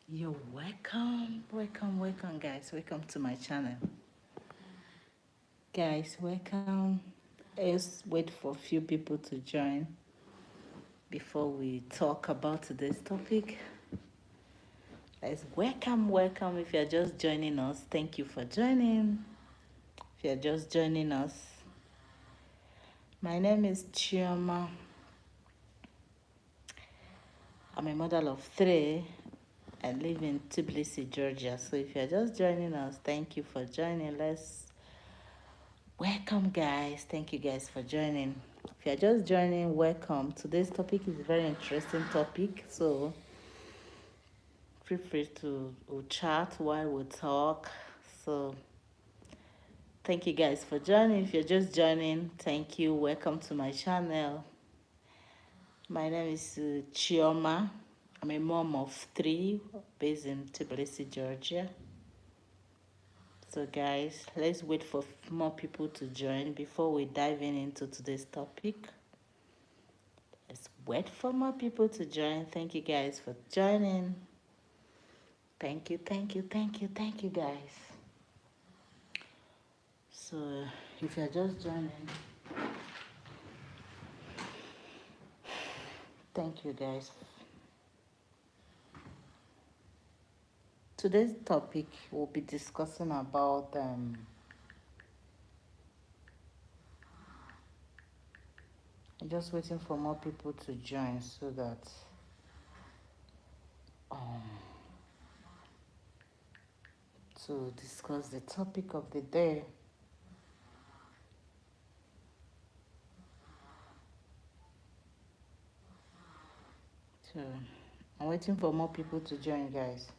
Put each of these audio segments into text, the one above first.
You're welcome, guys. Welcome to my channel. Guys, welcome. Let's wait for a few people to join before we talk about today's topic. Let's welcome. If you're just joining us, thank you for joining. If you're just joining us, my name is Chioma. I'm a mother of three. I live in Tbilisi, Georgia. So if you're just joining us, thank you for joining. Let's welcome, guys. Thank you, guys, for joining. If you're just joining, welcome. Today's topic is a very interesting topic, so feel free to chat while we talk. So thank you, guys, for joining. If you're just joining, thank you. Welcome to my channel. My name is Chioma. I'm a mom of three based in Tbilisi, Georgia. So guys, let's wait for more people to join before we dive into today's topic. Let's wait for more people to join. Thank you guys for joining. Thank you, guys. So if you're just joining, thank you guys. Today's topic we'll be discussing about I'm just waiting for more people to join so that um to discuss the topic of the day. So I'm waiting for more people to join, guys.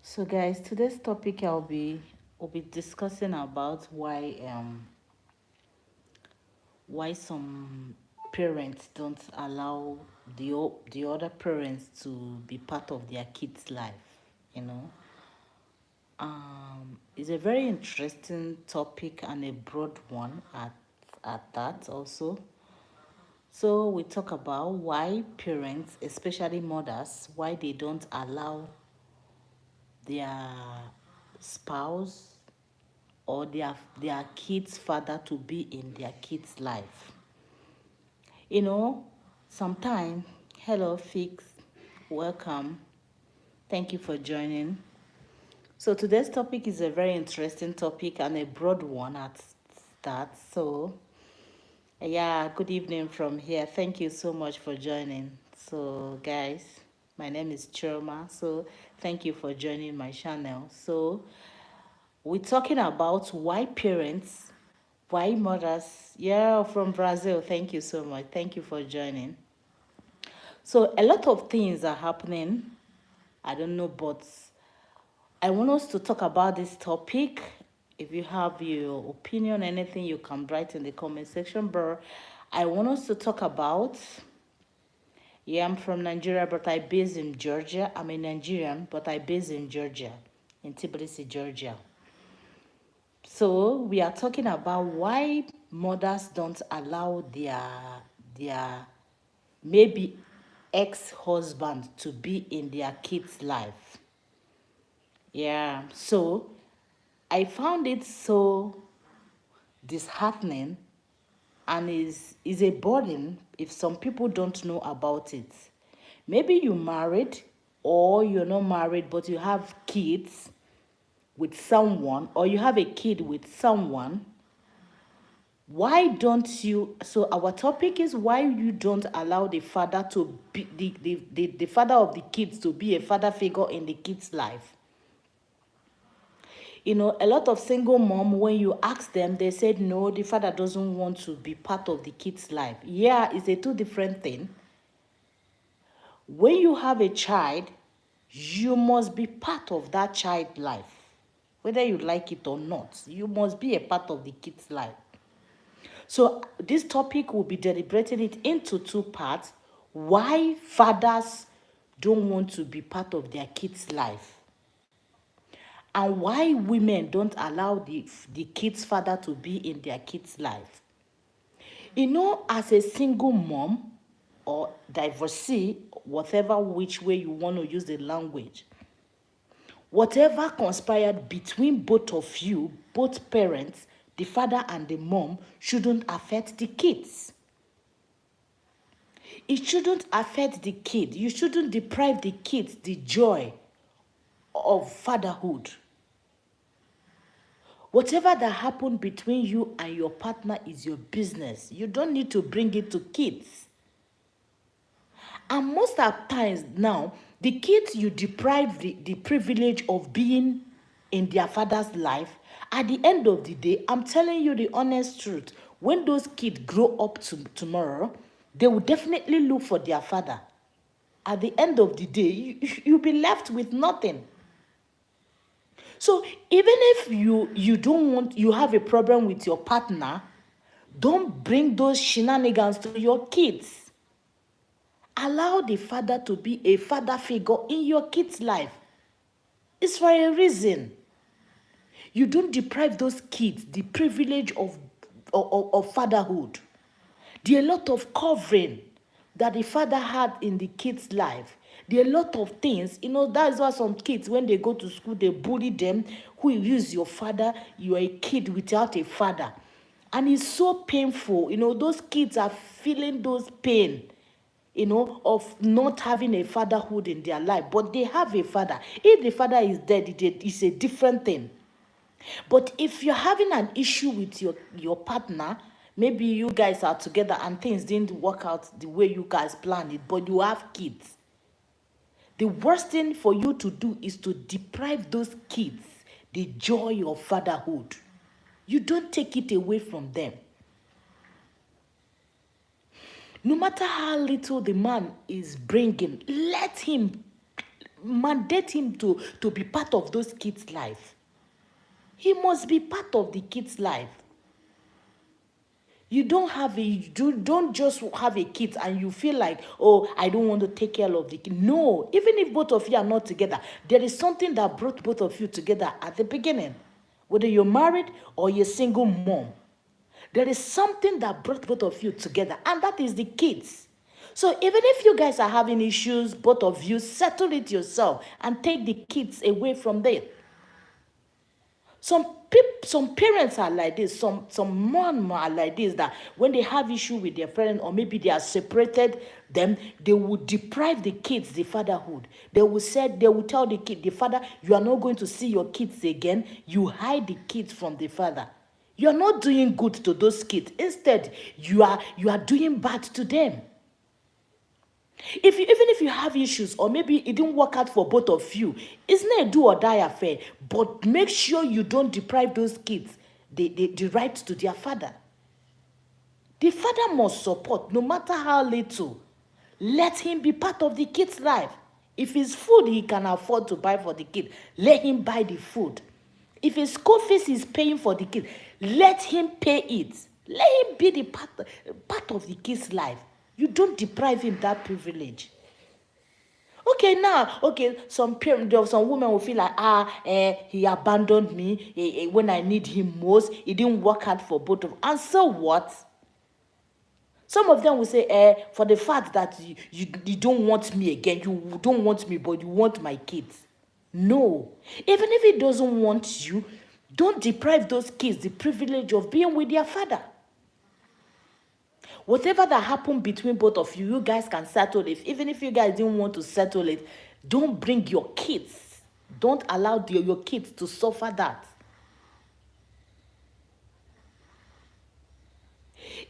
So guys, today's topic will be discussing about why some parents don't allow the other parents to be part of their kids' life, you know. It's a very interesting topic and a broad one at that also. So we talk about why parents, especially mothers, why they don't allow their spouse or their kids' father to be in their kids' life. You know, sometime, hello, Fix, welcome. Thank you for joining. So today's topic is a very interesting topic and a broad one at that. So, yeah, good evening from here. Thank you so much for joining. So, guys, my name is Chiroma. So, thank you for joining my channel. So, we're talking about why parents, why mothers, yeah, from Brazil. Thank you so much. Thank you for joining. So a lot of things are happening. I don't know, but I want us to talk about this topic. If you have your opinion, anything, you can write in the comment section. But I want us to talk about, yeah, I'm from Nigeria, but I based in Georgia. I'm a Nigerian, but I based in Georgia, in Tbilisi, Georgia. So we are talking about why mothers don't allow their maybe ex-husband to be in their kids' life. Yeah, so I found it so disheartening and is a burden if some people don't know about it. Maybe you married or you're not married but you have kids with someone or you have a kid with someone. Why don't you, so our topic is why you don't allow the father to be the father of the kids to be a father figure in the kids' life. You know, a lot of single mom, when you ask them, they said no, the father doesn't want to be part of the kid's life. Yeah, it's a two different thing. When you have a child, you must be part of that child life. Whether you like it or not, you must be a part of the kid's life. So this topic will be deliberating it into two parts. Why fathers don't want to be part of their kids' life. and why women don't allow the kid's father to be in their kid's life. As a single mom or divorcee, whatever which way you want to use the language, whatever conspired between both of you, both parents, the father and the mom, shouldn't affect the kids. It shouldn't affect the kid. You shouldn't deprive the kids the joy of fatherhood. Whatever that happened between you and your partner is your business. You don't need to bring it to kids. And most of the times now, the kids you deprive the privilege of being in their father's life, at the end of the day, I'm telling you the honest truth, when those kids grow up tomorrow, they will definitely look for their father. At the end of the day, you'll be left with nothing. So even if you don't want, you have a problem with your partner, don't bring those shenanigans to your kids. Allow the father to be a father figure in your kid's life. It's for a reason. You don't deprive those kids the privilege of fatherhood. There are a lot of covering that the father had in the kid's life. There are a lot of things. That's why some kids, when they go to school, they bully them. Who is your father? You are a kid without a father. And it's so painful. Those kids are feeling those pain, of not having a fatherhood in their life. But they have a father. If the father is dead, it's a different thing. But if you're having an issue with your partner, maybe you guys are together and things didn't work out the way you guys planned it, but you have kids. The worst thing for you to do is to deprive those kids the joy of fatherhood. You don't take it away from them. No matter how little the man is bringing, mandate him to be part of those kids' life. He must be part of the kid's life. You don't just have a kid and you feel like, oh, I don't want to take care of the kid. No, even if both of you are not together, there is something that brought both of you together at the beginning. Whether you're married or you're single mom, there is something that brought both of you together, and that is the kids. So even if you guys are having issues, both of you settle it yourself and take the kids away from there. Some parents are like this, some mom are like this, that when they have issue with their parents or maybe they are separated, then they will deprive the kids the fatherhood. They will tell the kid, the father, you are not going to see your kids again. You hide the kids from the father. You are not doing good to those kids. Instead, you are doing bad to them. Even if you have issues or maybe it didn't work out for both of you, it's not a do or die affair. But make sure you don't deprive those kids the right to their father. The father must support, no matter how little. Let him be part of the kid's life. If it's food he can afford to buy for the kid, let him buy the food. If his school fees he's paying for the kid, let him pay it. Let him be the part of the kid's life. You don't deprive him that privilege. Some women will feel like, he abandoned me when I need him most. It didn't work out for both of them. And so what? Some of them will say, for the fact that you don't want me again, you don't want me, but you want my kids. No. Even if he doesn't want you, don't deprive those kids the privilege of being with their father. Whatever that happened between both of you, you guys can settle it. Even if you guys didn't want to settle it, don't bring your kids. Don't allow your kids to suffer that.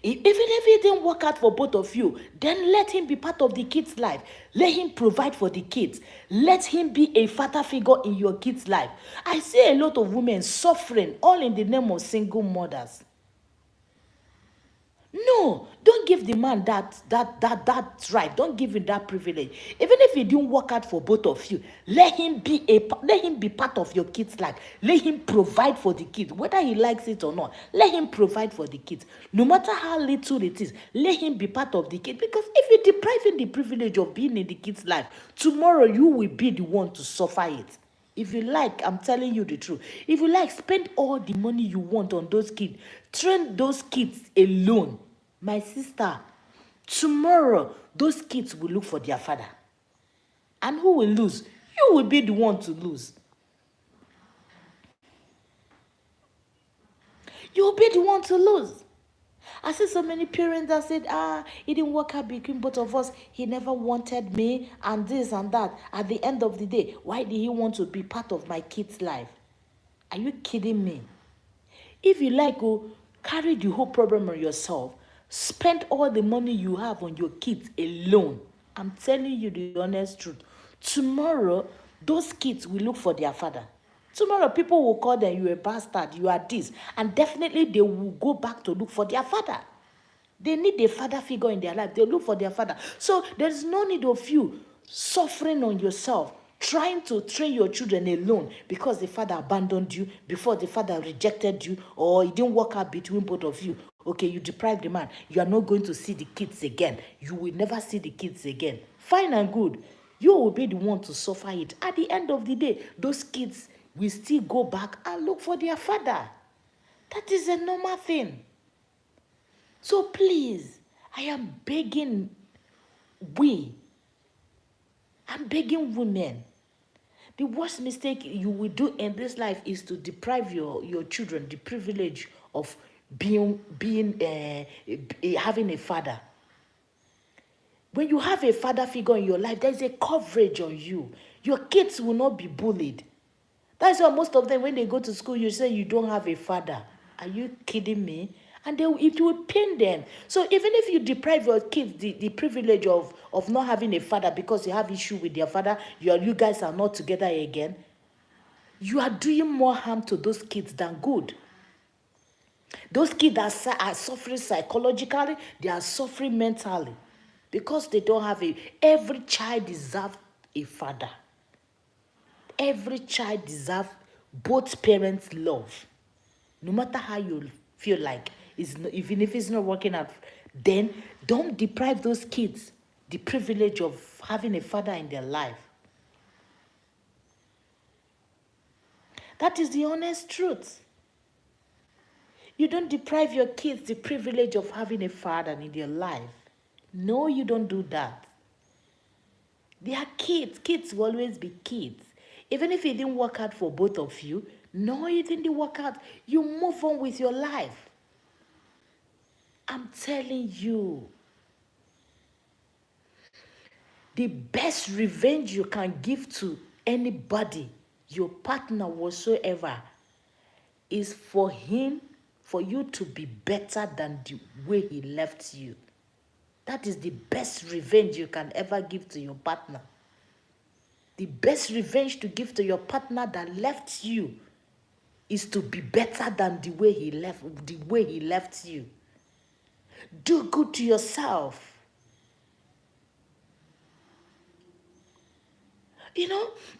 Even if it didn't work out for both of you, then let him be part of the kid's life. Let him provide for the kids. Let him be a father figure in your kid's life. I see a lot of women suffering, all in the name of single mothers. No, don't give the man that right. Don't give him that privilege. Even if it didn't work out for both of you, let him be part of your kid's life. Let him provide for the kids, whether he likes it or not. Let him provide for the kids, no matter how little it is. Let him be part of the kid, because if you deprive him the privilege of being in the kid's life, tomorrow you will be the one to suffer it. If you like, I'm telling you the truth. If you like, spend all the money you want on those kids. Train those kids alone. My sister, tomorrow, those kids will look for their father. And who will lose? You will be the one to lose. You will be the one to lose. I see so many parents that said, it didn't work out between both of us. He never wanted me and this and that. At the end of the day, why did he want to be part of my kid's life? Are you kidding me? If you like, carry the whole problem on yourself. Spend all the money you have on your kids alone. I'm telling you the honest truth. Tomorrow, those kids will look for their father. Tomorrow, people will call them, you a bastard, you are this. And definitely they will go back to look for their father. They need a father figure in their life. They look for their father. So there's no need of you suffering on yourself, trying to train your children alone because the father abandoned you, before the father rejected you, or it didn't work out between both of you. Okay, you deprived the man. You are not going to see the kids again. You will never see the kids again. Fine and good. You will be the one to suffer it. At the end of the day, those kids will still go back and look for their father. That is a normal thing. So please, I am begging I'm begging women. The worst mistake you will do in this life is to deprive your children the privilege of having a father. When you have a father figure in your life, there's a coverage on you. Your kids will not be bullied. That's why most of them, when they go to school, you say you don't have a father. Are you kidding me? And it will pain them. So even if you deprive your kids the privilege of not having a father because you have issue with their father, you guys are not together again, you are doing more harm to those kids than good. Those kids are suffering psychologically, they are suffering mentally because they don't have every child deserves a father. Every child deserves both parents' love. No matter how you feel like, even if it's not working out, then don't deprive those kids the privilege of having a father in their life. That is the honest truth. You don't deprive your kids the privilege of having a father in their life. No, you don't do that. They are kids. Kids will always be kids. Even if it didn't work out for both of you, no, it didn't work out. You move on with your life. I'm telling you. The best revenge you can give to anybody, your partner whatsoever, is for you to be better than the way he left you. That is the best revenge you can ever give to your partner. The best revenge to give to your partner that left you is to be better than the way he left you. Do good to yourself.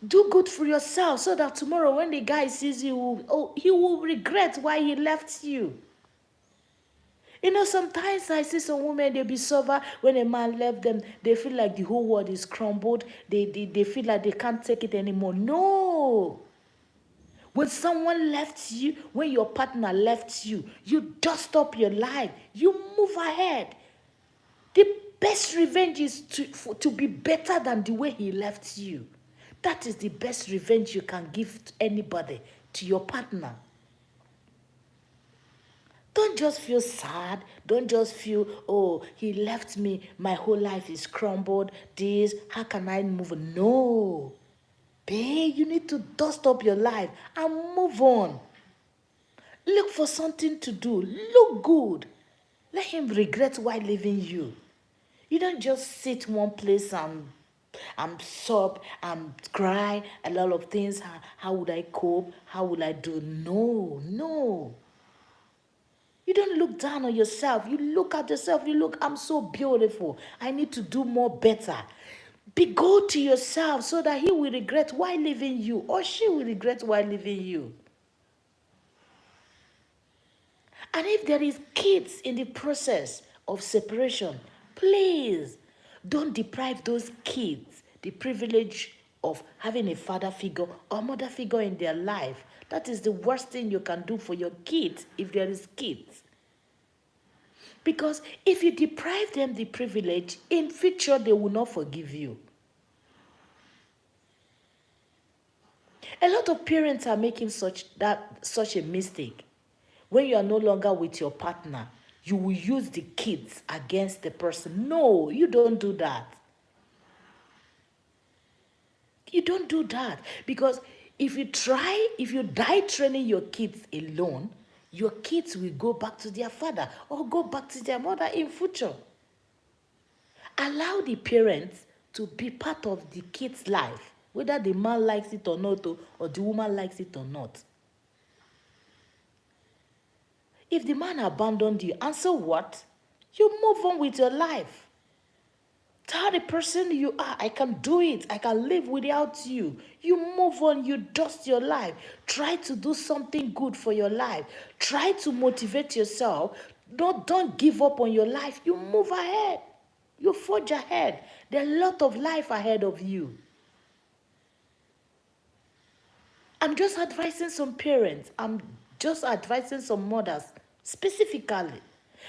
Do good for yourself so that tomorrow when the guy sees you, he will regret why he left you. Sometimes I see some women, they be sober when a man left them. They feel like the whole world is crumbled. They feel like they can't take it anymore. No. When someone left you, when your partner left you, you dust up your life. You move ahead. The best revenge is to be better than the way he left you. That is the best revenge you can give to anybody, to your partner. Don't just feel sad. Don't just feel, he left me. My whole life is crumbled. How can I move on? No. Babe, you need to dust up your life and move on. Look for something to do. Look good. Let him regret why leaving you. You don't just sit one place and sob and cry a lot of things. How would I cope? How would I do? No. You don't look down on yourself. You look at yourself. You look, I'm so beautiful. I need to do more better. Be good to yourself so that he will regret why leaving you or she will regret why leaving you. And if there is kids in the process of separation, please don't deprive those kids the privilege of having a father figure or mother figure in their life. That is the worst thing you can do for your kids if there is kids. Because if you deprive them the privilege, in future they will not forgive you. A lot of parents are making such a mistake. When you are no longer with your partner, you will use the kids against the person. No, you don't do that. You don't do that. Because if you die training your kids alone, your kids will go back to their father or go back to their mother in future. Allow the parents to be part of the kid's life, whether the man likes it or not, or the woman likes it or not. If the man abandoned you, and so what? You move on with your life. Tell the person you are, I can do it. I can live without you. You move on, you dust your life. Try to do something good for your life. Try to motivate yourself. Don't give up on your life. You move ahead. You forge ahead. There's a lot of life ahead of you. I'm just advising some parents. I'm just advising some mothers specifically.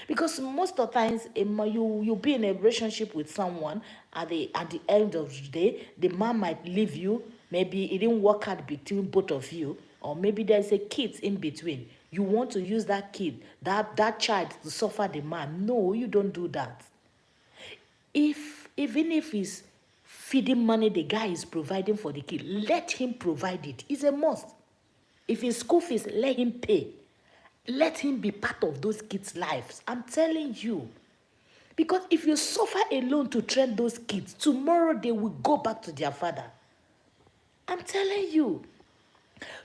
Because most of the times you'll be in a relationship with someone, at the end of the day, the man might leave you. Maybe it didn't work out between both of you, or maybe there's a kid in between. You want to use that kid, that child to suffer the man. No, you don't do that. Even if he's feeding money the guy is providing for the kid, let him provide it. It's a must. If it's school fees, let him pay. Let him be part of those kids' lives. I'm telling you. Because if you suffer alone to train those kids, tomorrow they will go back to their father. I'm telling you.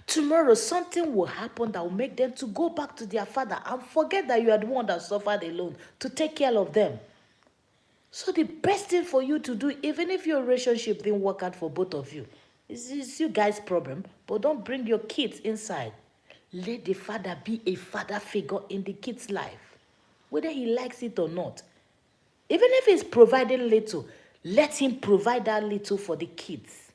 Tomorrow something will happen that will make them to go back to their father and forget that you are the one that suffered alone to take care of them. So the best thing for you to do, even if your relationship didn't work out for both of you, is you guys' problem, but don't bring your kids inside. Let the father be a father figure in the kid's life, whether he likes it or not. Even if he's providing little, let him provide that little for the kids.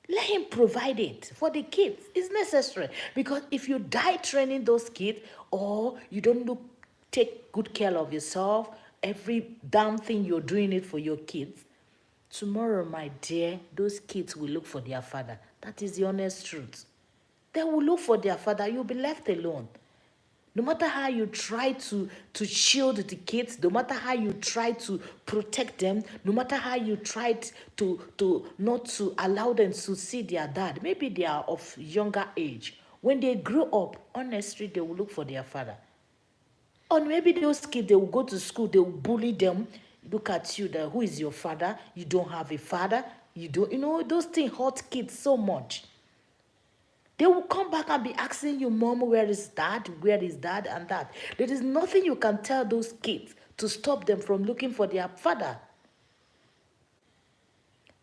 Let him provide it for the kids. It's necessary. Because if you die training those kids, or you don't take good care of yourself, every damn thing you're doing it for your kids, tomorrow, my dear, those kids will look for their father. That is the honest truth. They will look for their father. You'll be left alone. No matter how you try to shield the kids, no matter how you try to protect them, no matter how you try to not to allow them to see their dad, maybe they are of younger age. When they grow up, honestly, they will look for their father. Or maybe those kids, they will go to school, they will bully them. Look at you, who is your father? You don't have a father. Those things hurt kids so much. They will come back and be asking you, Mom, where is dad? Where is dad? And that. There is nothing you can tell those kids to stop them from looking for their father.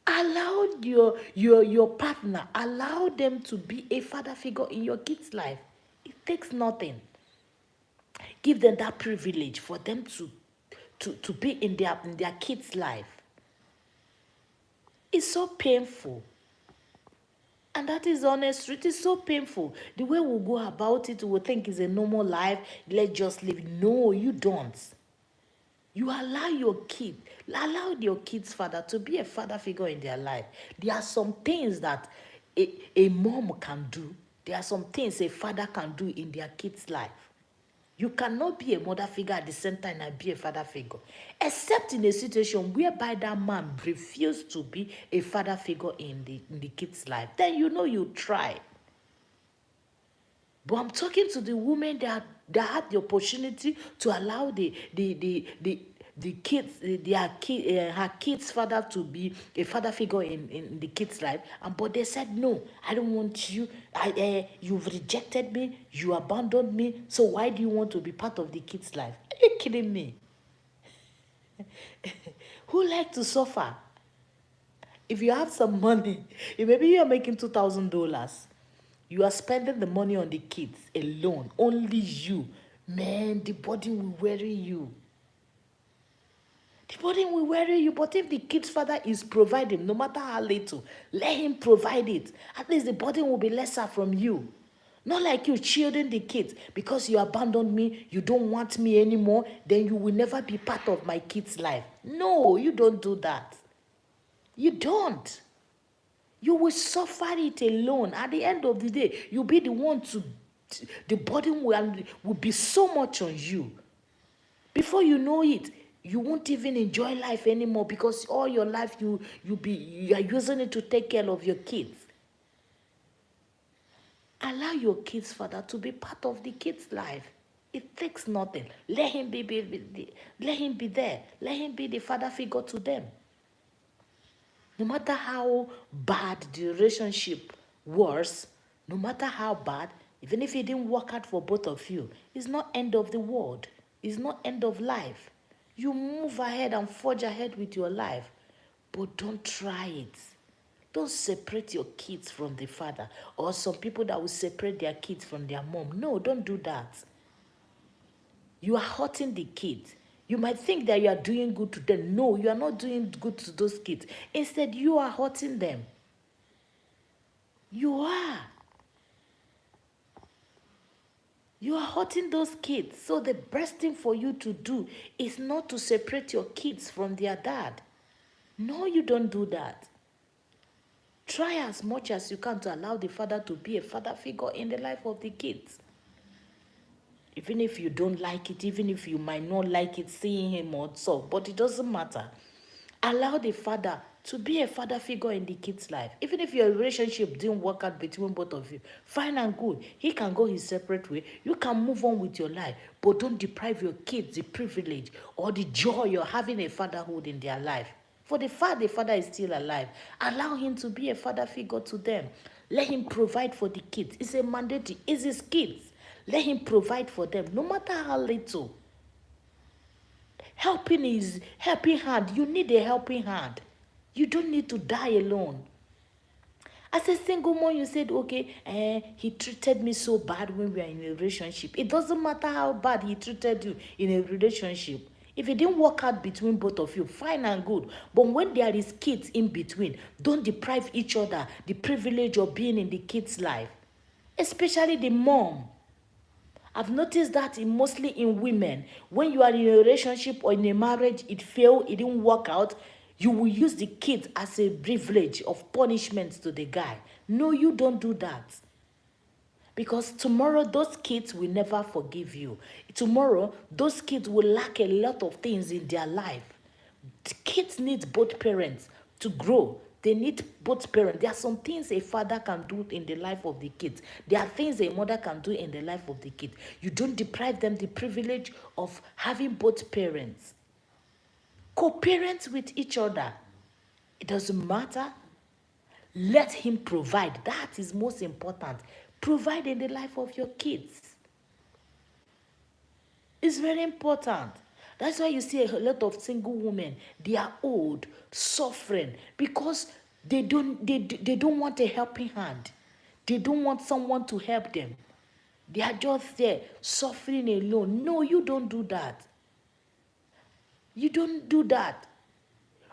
Allow your partner, allow them to be a father figure in your kids' life. It takes nothing. Give them that privilege for them to be in their kids' life. It's so painful. And that is honest. It is so painful. The way we go about it, we think it's a normal life. Let's just live. No, you don't. You allow your kid's father to be a father figure in their life. There are some things that a mom can do. There are some things a father can do in their kid's life. You cannot be a mother figure at the same time and be a father figure. Except in a situation whereby that man refused to be a father figure in the kid's life. Then you try. But I'm talking to the women that had the opportunity to allow her kid's father to be a father figure in the kid's life, but they said, no, I don't want you. You've rejected me, you abandoned me, so why do you want to be part of the kid's life? Are you kidding me? Who like to suffer? If you have some money, if maybe you are making $2,000, you are spending the money on the kids alone, only you, man, the body will worry you. The burden will worry you, but if the kid's father is providing, no matter how little, let him provide it. At least the burden will be lesser from you. Not like you shielding the kids because you abandoned me, you don't want me anymore, then you will never be part of my kid's life. No, you don't do that. You don't. You will suffer it alone. At the end of the day, you'll be the one the burden will be so much on you. Before you know it, you won't even enjoy life anymore because all your life you are using it to take care of your kids. Allow your kids' father to be part of the kids' life. It takes nothing. Let him be there. Let him be the father figure to them. No matter how bad the relationship was, no matter how bad, even if it didn't work out for both of you, it's not end of the world. It's not end of life. You move ahead and forge ahead with your life, but don't try it. Don't separate your kids from the father, or some people that will separate their kids from their mom. No, don't do that. You are hurting the kids. You might think that you are doing good to them. No, you are not doing good to those kids. Instead, you are hurting them. You are. You are hurting those kids. So the best thing for you to do is not to separate your kids from their dad. No, you don't do that. Try as much as you can to allow the father to be a father figure in the life of the kids. Even if you don't like it, even if you might not like it, seeing him or so, but it doesn't matter. Allow the father to be a father figure in the kid's life. Even if your relationship didn't work out between both of you, fine and good. He can go his separate way. You can move on with your life, but don't deprive your kids the privilege or the joy of having a fatherhood in their life. For the father is still alive. Allow him to be a father figure to them. Let him provide for the kids. It's a mandate. It's his kids. Let him provide for them, no matter how little. Helping is helping hand. You need a helping hand. You don't need to die alone. As a single mom, you said, okay, he treated me so bad when we were in a relationship. It doesn't matter how bad he treated you in a relationship. If it didn't work out between both of you, fine and good. But when there is kids in between, don't deprive each other the privilege of being in the kid's life. Especially the mom. I've noticed that mostly in women. When you are in a relationship or in a marriage, it failed, it didn't work out, you will use the kids as a privilege of punishment to the guy. No, you don't do that. Because tomorrow, those kids will never forgive you. Tomorrow, those kids will lack a lot of things in their life. The kids need both parents to grow. They need both parents. There are some things a father can do in the life of the kids. There are things a mother can do in the life of the kid. You don't deprive them the privilege of having both parents. Co-parents with each other. It doesn't matter. Let him provide. That is most important. Provide in the life of your kids. It's very important. That's why you see a lot of single women, they are old, suffering, because they don't want a helping hand. They don't want someone to help them. They are just there, suffering alone. No, you don't do that. You don't do that.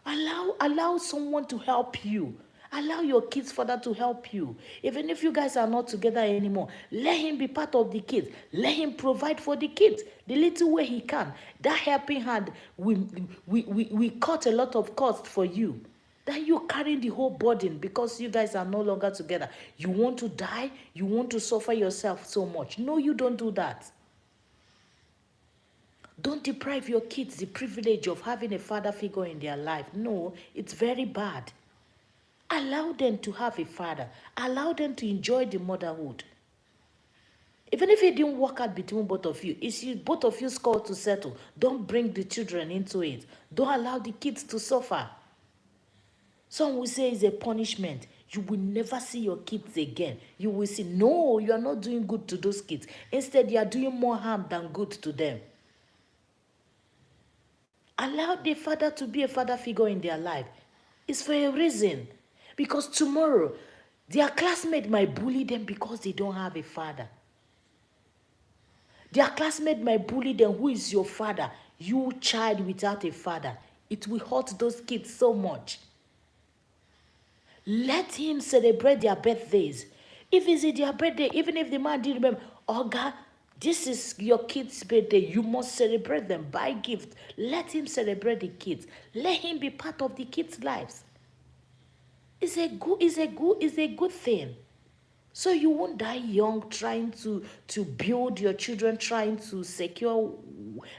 Allow someone to help you. Allow your kid's father to help you. Even if you guys are not together anymore, let him be part of the kids. Let him provide for the kids the little way he can. That helping hand we cut a lot of cost for you. That you're carrying the whole burden because you guys are no longer together. You want to die? You want to suffer yourself so much? No, you don't do that. Don't deprive your kids the privilege of having a father figure in their life. No, it's very bad. Allow them to have a father. Allow them to enjoy the motherhood. Even if it didn't work out between both of you, it's both of you score to settle. Don't bring the children into it. Don't allow the kids to suffer. Some will say it's a punishment. You will never see your kids again. You will see, no, you are not doing good to those kids. Instead, you are doing more harm than good to them. Allow the father to be a father figure in their life. It's for a reason. Because tomorrow, their classmate might bully them because they don't have a father. Their classmate might bully them. Who is your father? You child without a father. It will hurt those kids so much. Let him celebrate their birthdays. If it's their birthday, even if the man didn't remember, Oga, this is your kid's birthday. You must celebrate them. Buy gift. Let him celebrate the kids. Let him be part of the kids' lives. It's a good thing. So you won't die young trying to build your children, trying to secure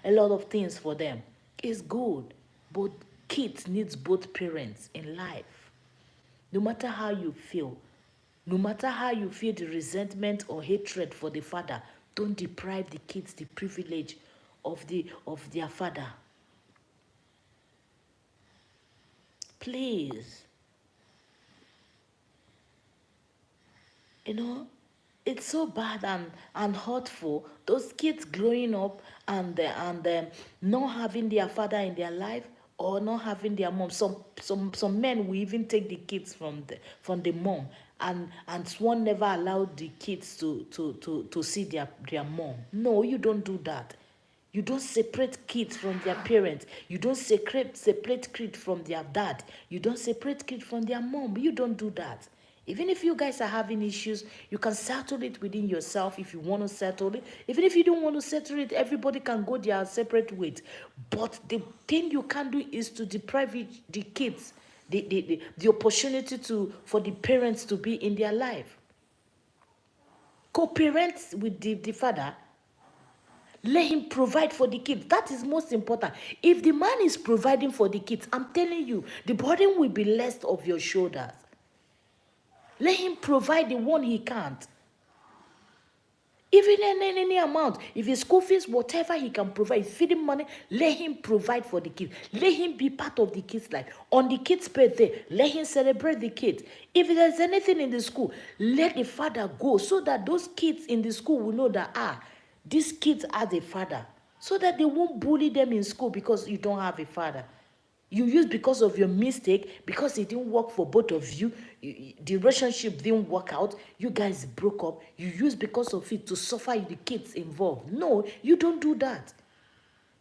a lot of things for them. It's good. But kids needs both parents in life. No matter how you feel, no matter how you feel the resentment or hatred for the father, don't deprive the kids the privilege of their father. Please. You know, it's so bad and hurtful. Those kids growing up and not having their father in their life or not having their mom. Some men will even take the kids from the mom, and one never allowed the kids to see their mom. No, you don't do that. You don't separate kids from their parents. You don't separate kids from their dad. You don't separate kids from their mom. You don't do that. Even if you guys are having issues, you can settle it within yourself if you want to settle it. Even if you don't want to settle it, everybody can go their separate ways. But the thing you can't do is to deprive the kids the opportunity for the parents to be in their life. Co-parent with the father. Let him provide for the kids. That is most important. If the man is providing for the kids, I'm telling you, the burden will be less of your shoulders. Let him provide the one he can't. Even in any amount, if it's school fees, whatever he can provide, feeding money, let him provide for the kids. Let him be part of the kids' life. On the kids' birthday, let him celebrate the kids. If there's anything in the school, let the father go so that those kids in the school will know that, these kids are the father. So that they won't bully them in school because you don't have a father. You use because of your mistake, because it didn't work for both of you, the relationship didn't work out, you guys broke up, you use because of it to suffer the kids involved. No, you don't do that.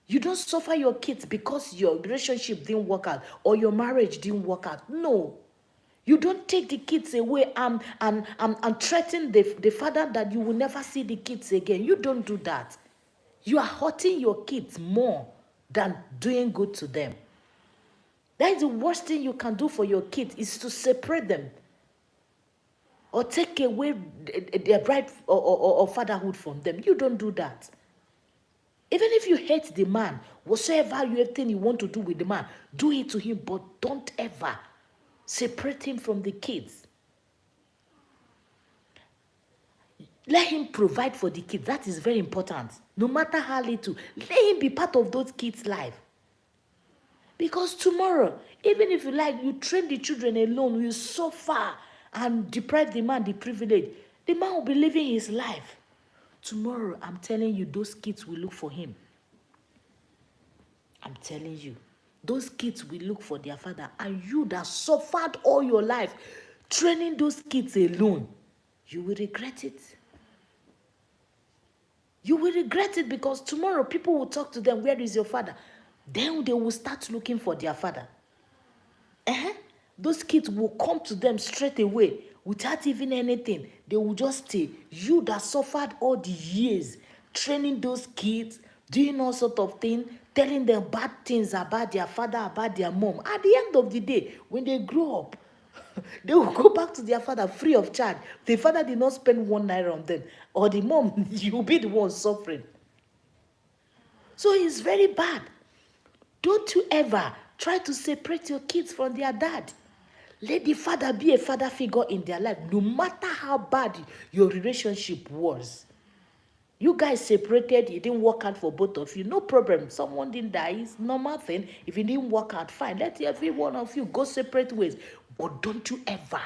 You don't suffer your kids because your relationship didn't work out or your marriage didn't work out. No. You don't take the kids away and threaten the father that you will never see the kids again. You don't do that. You are hurting your kids more than doing good to them. That is the worst thing you can do for your kids, is to separate them or take away their right or fatherhood from them. You don't do that. Even if you hate the man, whatsoever you want to do with the man, do it to him, but don't ever separate him from the kids. Let him provide for the kids. That is very important. No matter how little, let him be part of those kids' life. Because tomorrow, even if you train the children alone, you suffer and deprive the man the privilege. The man will be living his life. Tomorrow, I'm telling you, those kids will look for him. I'm telling you, those kids will look for their father. And you that suffered all your life training those kids alone, you will regret it. You will regret it, because tomorrow people will talk to them, where is your father? Then they will start looking for their father. Those kids will come to them straight away without even anything. They will just say, you that suffered all the years training those kids, doing all sorts of things, telling them bad things about their father, about their mom. At the end of the day, when they grow up, they will go back to their father free of charge. The father did not spend 1 naira on them. Or the mom, you will be the one suffering. So it's very bad. Don't you ever try to separate your kids from their dad. Let the father be a father figure in their life, no matter how bad your relationship was. You guys separated, it didn't work out for both of you. No problem. Someone didn't die. It's normal thing. If it didn't work out, fine. Let every one of you go separate ways. But don't you ever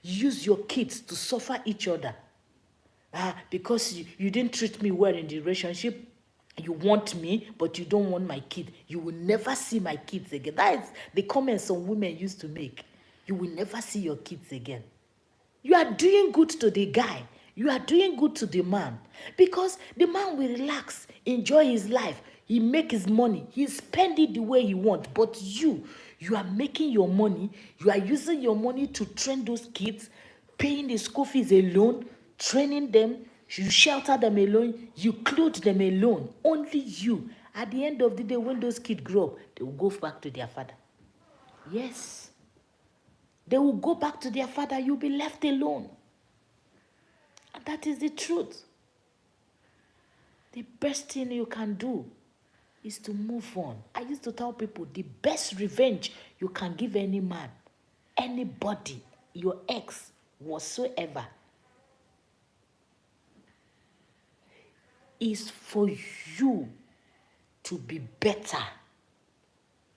use your kids to suffer each other. Because you didn't treat me well in the relationship. You want me, but you don't want my kid. You will never see my kids again. That is the comments some women used to make. You will never see your kids again. You are doing good to the guy. You are doing good to the man. Because the man will relax, enjoy his life. He make his money. He spend it the way he want. But you are making your money. You are using your money to train those kids, paying the school fees alone, training them. You shelter them alone. You clothe them alone. Only you. At the end of the day, when those kids grow up, they will go back to their father. Yes. They will go back to their father. You'll be left alone. And that is the truth. The best thing you can do is to move on. I used to tell people the best revenge you can give any man, anybody, your ex, whatsoever, is for you to be better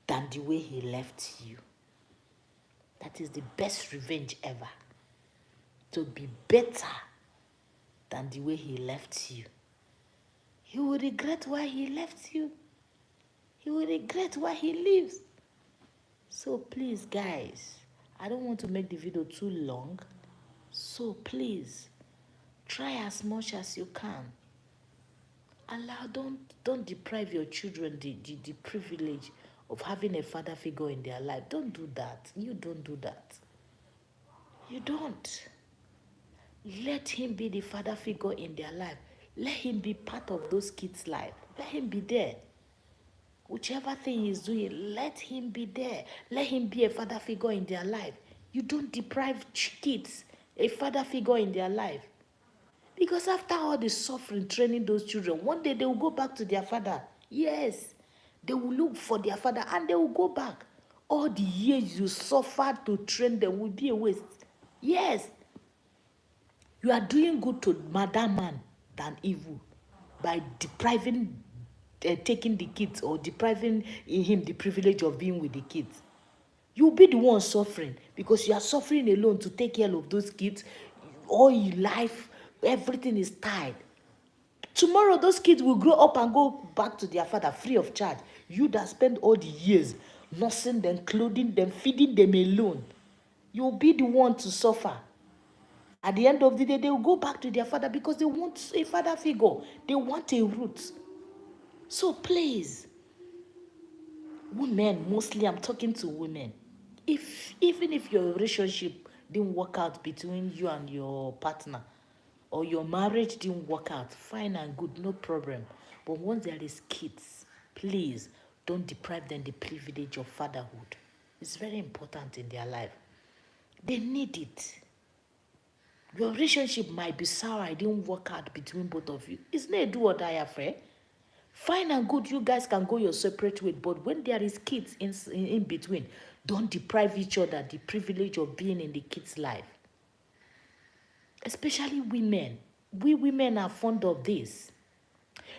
than the way he left you. That is the best revenge ever. To be better than the way he left you. He will regret why he left you. He will regret why he lives. So please, guys, I don't want to make the video too long. So please, try as much as you can. Don't deprive your children the privilege of having a father figure in their life. Don't do that. You don't do that. You don't. Let him be the father figure in their life. Let him be part of those kids' life. Let him be there. Whichever thing he's doing, let him be there. Let him be a father figure in their life. You don't deprive kids a father figure in their life. Because after all the suffering training those children, one day they will go back to their father. Yes, they will look for their father and they will go back. All the years you suffered to train them will be a waste. Yes, you are doing good to madam man than evil by depriving, taking the kids or depriving him the privilege of being with the kids. You'll be the one suffering because you are suffering alone to take care of those kids. All your life, everything is tied. Tomorrow, those kids will grow up and go back to their father free of charge. You that spend all the years nursing them, clothing them, feeding them alone, you'll be the one to suffer. At the end of the day, they will go back to their father because they want a father figure. They want a root. So please, women, mostly I'm talking to women. Even if your relationship didn't work out between you and your partner, or your marriage didn't work out, fine and good, no problem. But once there is kids, please don't deprive them the privilege of fatherhood. It's very important in their life. They need it. Your relationship might be sour, it didn't work out between both of you. It's not a do or die affair. Fine and good, you guys can go your separate way, but when there is kids in between, don't deprive each other the privilege of being in the kids' life. Especially women. We women are fond of this.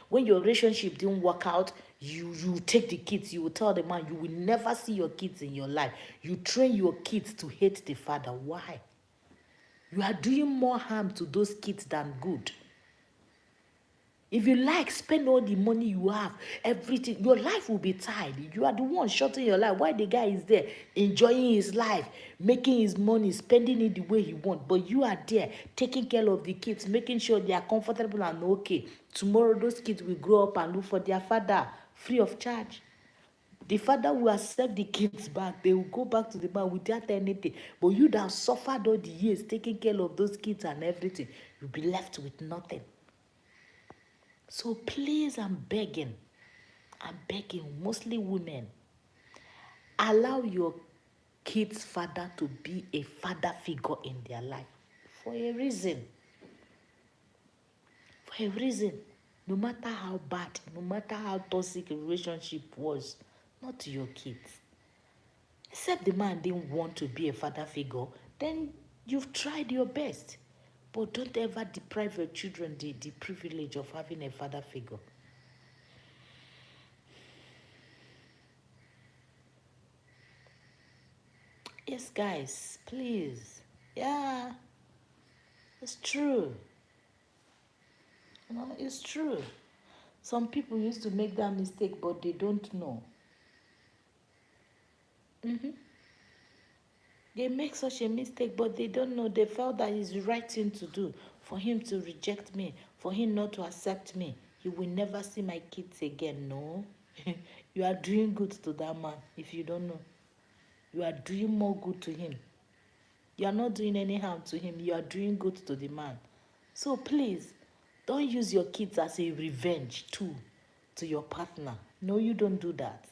When your relationship didn't work out, you take the kids, you will tell the man you will never see your kids in your life. You train your kids to hate the father. Why? You are doing more harm to those kids than good. If you like, spend all the money you have, everything, your life will be tied. You are the one shortening your life. Why the guy is there, enjoying his life, making his money, spending it the way he wants. But you are there, taking care of the kids, making sure they are comfortable and okay. Tomorrow, those kids will grow up and look for their father, free of charge. The father will accept the kids back. They will go back to the man without anything. But you that have suffered all the years, taking care of those kids and everything, you'll be left with nothing. So please, I'm begging, mostly women, allow your kid's father to be a father figure in their life for a reason. For a reason. No matter how bad, no matter how toxic a relationship was, not to your kids. Except the man didn't want to be a father figure, then you've tried your best. But don't ever deprive your children the privilege of having a father figure. Yes, guys, please. Yeah, it's true. No, it's true. Some people used to make that mistake, but they don't know. They make such a mistake, but they don't know. They felt that it's the right thing to do for him to reject me, for him not to accept me. You will never see my kids again. No. You are doing good to that man if you don't know. You are doing more good to him. You are not doing any harm to him. You are doing good to the man. So please, don't use your kids as a revenge too to your partner. No, you don't do that.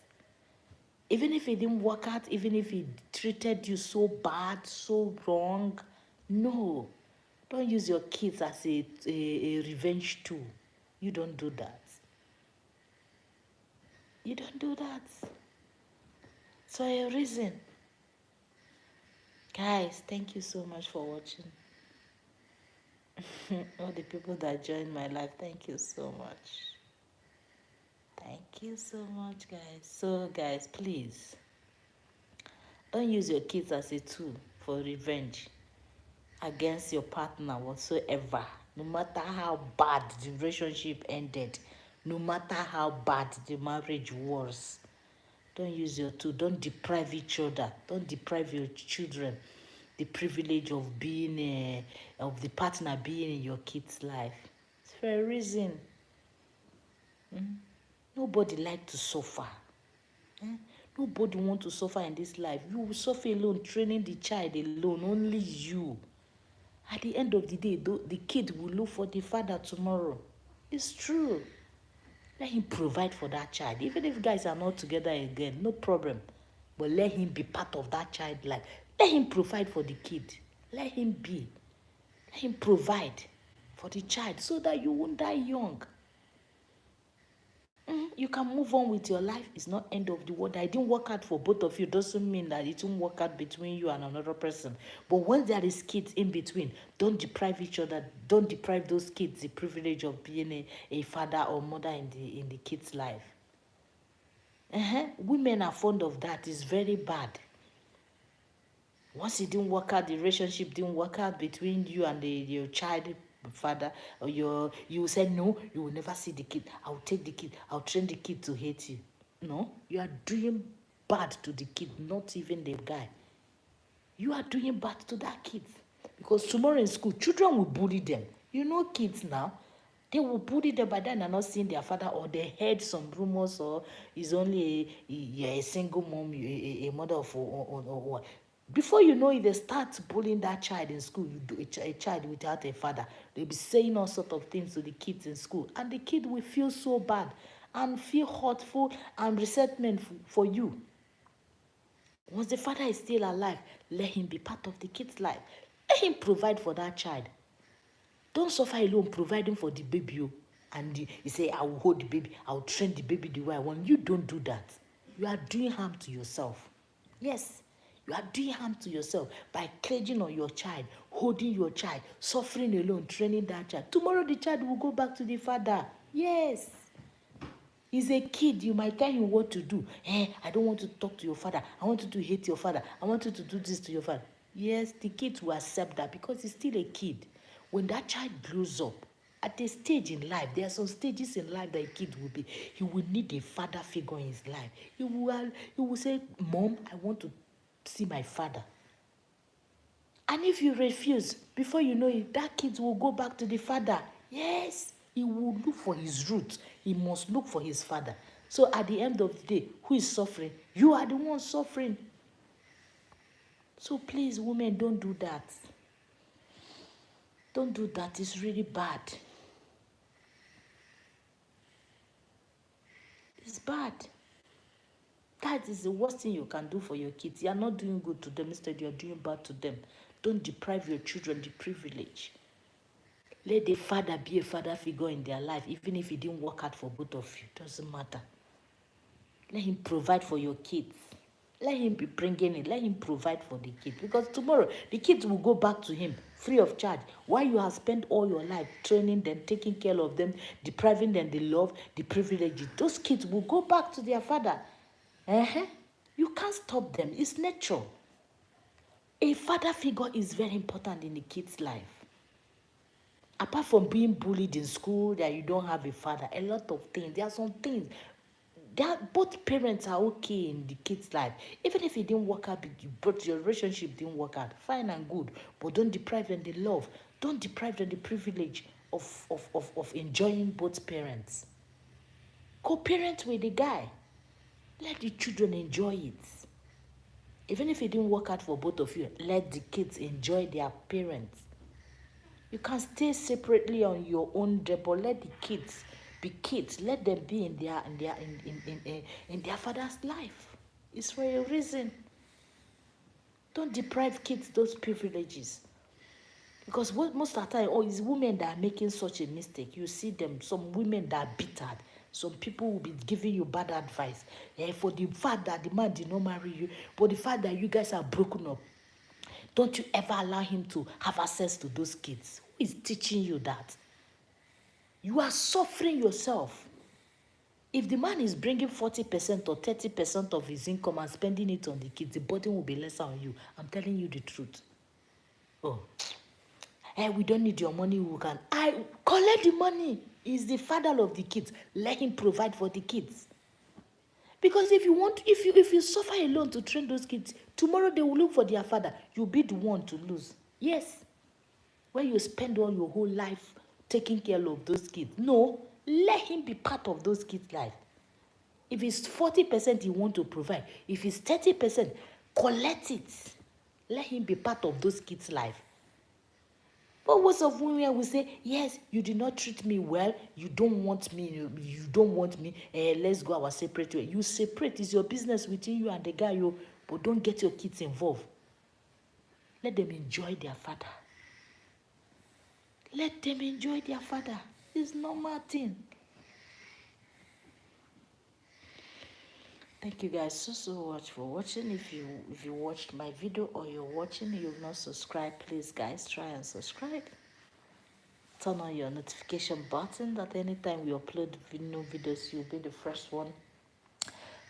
Even if it didn't work out, even if he treated you so bad, so wrong, no. Don't use your kids as a revenge tool. You don't do that. You don't do that. So a reason. Guys, thank you so much for watching. All the people that joined my life, thank you so much. Thank you so much, guys. So, guys, please don't use your kids as a tool for revenge against your partner whatsoever. No matter how bad the relationship ended, no matter how bad the marriage was, don't use your tool. Don't deprive each other. Don't deprive your children the privilege of being of the partner being in your kid's life. It's for a reason. Nobody like to suffer. Nobody want to suffer in this life. You will suffer alone, training the child alone, only you. At the end of the day, the kid will look for the father tomorrow. It's true. Let him provide for that child. Even if guys are not together again, no problem. But let him be part of that child life. Let him provide for the kid. Let him be. Let him provide for the child so that you won't die young. You can move on with your life. It's not end of the world. I didn't work out for both of you. Doesn't mean that it won't work out between you and another person. But when there is kids in between, don't deprive each other. Don't deprive those kids the privilege of being a father or mother in the kid's life. Women are fond of that. It's very bad. Once it didn't work out, the relationship didn't work out between you and your child father, or you say no, you will never see the kid. I'll take the kid. I'll train the kid to hate you. No, you are doing bad to the kid, not even the guy. You are doing bad to that kid. Because tomorrow in school, children will bully them. You know kids now, they will bully them by then they're not seeing their father, or they heard some rumors, or is only a single mom, a mother of or before you know it, they start bullying that child in school. You do a child without a father. They'll be saying all sorts of things to the kids in school, and the kid will feel so bad and feel hurtful and resentment for you. Once the father is still alive, let him be part of the kid's life. Let him provide for that child. Don't suffer alone providing for the baby. And you say, I will hold the baby, I will train the baby the way I want. You don't do that. You are doing harm to yourself. Yes, you are doing harm to yourself by caging on your child, holding your child, suffering alone, training that child. Tomorrow the child will go back to the father. Yes. He's a kid. You might tell him what to do. I don't want to talk to your father. I want you to hate your father. I want you to do this to your father. Yes, the kid will accept that because he's still a kid. When that child grows up, at a stage in life, there are some stages in life that a kid will be. He will need a father figure in his life. He will say, Mom, I want to see my father. And if you refuse, before you know it, that kid will go back to the father. Yes, he will look for his roots. He must look for his father. So at the end of the day, who is suffering? You are the one suffering. So please, women, don't do that. Don't do that. It's really bad. It's bad. That is the worst thing you can do for your kids. You are not doing good to them. Instead, you are doing bad to them. Don't deprive your children the privilege. Let the father be a father figure in their life, even if it didn't work out for both of you. Doesn't matter. Let him provide for your kids. Let him be bringing it. Let him provide for the kids. Because tomorrow, the kids will go back to him free of charge. While you have spent all your life training them, taking care of them, depriving them the love, the privileges, those kids will go back to their father. You can't stop them. It's nature. A father figure is very important in the kid's life. Apart from being bullied in school, that you don't have a father, a lot of things. There are some things that both parents are okay in the kid's life. Even if it didn't work out, but your relationship didn't work out, fine and good. But don't deprive them the love. Don't deprive them the privilege of enjoying both parents. Co-parent with the guy. Let the children enjoy it. Even if it didn't work out for both of you, let the kids enjoy their parents. You can stay separately on your own day, but let the kids be kids. Let them be in their father's life. It's for a reason. Don't deprive kids those privileges. Because what most of the time, oh, it's women that are making such a mistake. You see them, some women that are bitter. Some people will be giving you bad advice. For the fact that the man did not marry you, but the fact that you guys are broken up, don't you ever allow him to have access to those kids. Who is teaching you that? You are suffering yourself. If the man is bringing 40% or 30% of his income and spending it on the kids, the burden will be lesser on you. I'm telling you the truth. Oh, we don't need your money. We can. I collect the money. He's the father of the kids. Let him provide for the kids. Because if you suffer alone to train those kids, tomorrow they will look for their father. You'll be the one to lose. Yes. When you spend all your whole life taking care of those kids. No, let him be part of those kids' life. If it's 40% he want to provide, if it's 30%, collect it. Let him be part of those kids' life. But most of women will say, yes, you did not treat me well, you don't want me, let's go our separate way. You separate, it's your business between you and the guy, but don't get your kids involved. Let them enjoy their father. Let them enjoy their father. It's normal thing. Thank you guys so much for watching. If you watched my video or you're watching, you've not subscribed, please guys try and subscribe. Turn on your notification button that anytime we upload new videos, you'll be the first one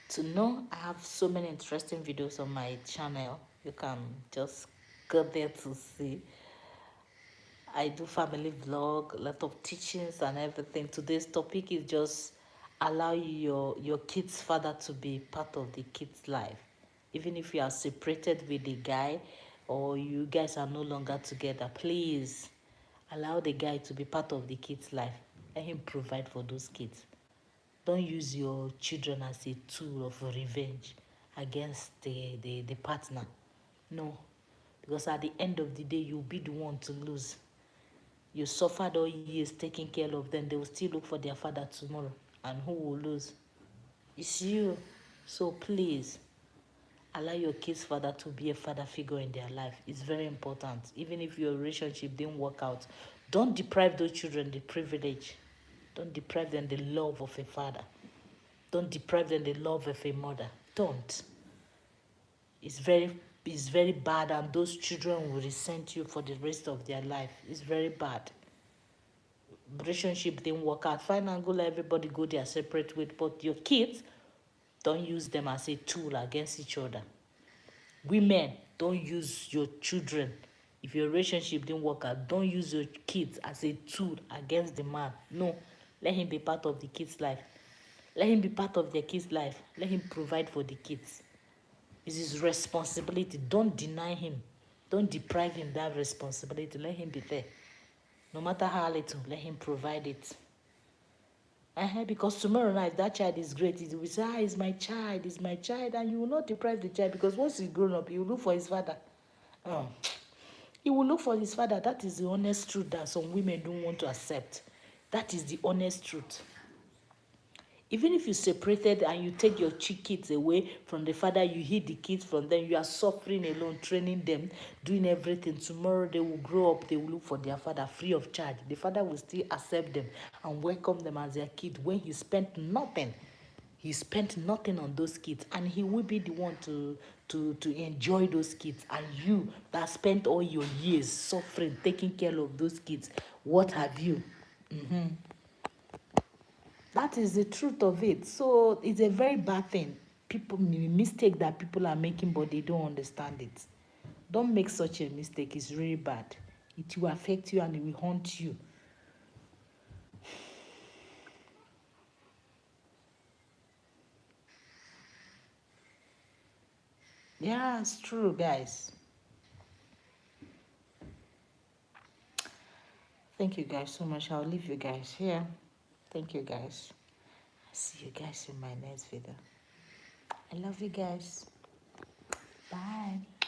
to know. I have so many interesting videos on my channel. You can just go there to see. I do family vlog, a lot of teachings and everything. Today's topic is just allow your kid's father to be part of the kid's life. Even if you are separated with the guy or you guys are no longer together, please allow the guy to be part of the kid's life. Let him provide for those kids. Don't use your children as a tool of revenge against the partner. No, because at the end of the day, you'll be the one to lose. You suffered all years taking care of them. They will still look for their father tomorrow. And who will lose? It's you. So please, allow your kid's father to be a father figure in their life. It's very important. Even if your relationship didn't work out, don't deprive those children the privilege. Don't deprive them the love of a father. Don't deprive them the love of a mother. Don't. It's very bad, and those children will resent you for the rest of their life. It's very bad. Relationship didn't work out. Fine and go, let everybody go their separate way. But your kids, don't use them as a tool against each other. Women, don't use your children. If your relationship didn't work out, don't use your kids as a tool against the man. No, let him be part of the kids' life. Let him be part of their kids' life. Let him provide for the kids. It's his responsibility. Don't deny him. Don't deprive him that responsibility. Let him be there. No matter how little, let him provide it. Because tomorrow night, if that child is great, he will say, it's my child, it's my child. And you will not deprive the child, because once he's grown up, he will look for his father. He will look for his father. That is the honest truth that some women don't want to accept. That is the honest truth. Even if you separated and you take your kids away from the father, you hid the kids from them, you are suffering alone, training them, doing everything. Tomorrow they will grow up, they will look for their father free of charge. The father will still accept them and welcome them as their kid when he spent nothing. He spent nothing on those kids, and he will be the one to enjoy those kids. And you that spent all your years suffering, taking care of those kids, what have you? That is the truth of it. So it's a very bad thing. Mistake that people are making, but they don't understand it. Don't make such a mistake. It's really bad. It will affect you and it will haunt you. Yeah, it's true, guys. Thank you guys so much. I'll leave you guys here. Thank you guys. See you guys in my next video. I love you guys. Bye.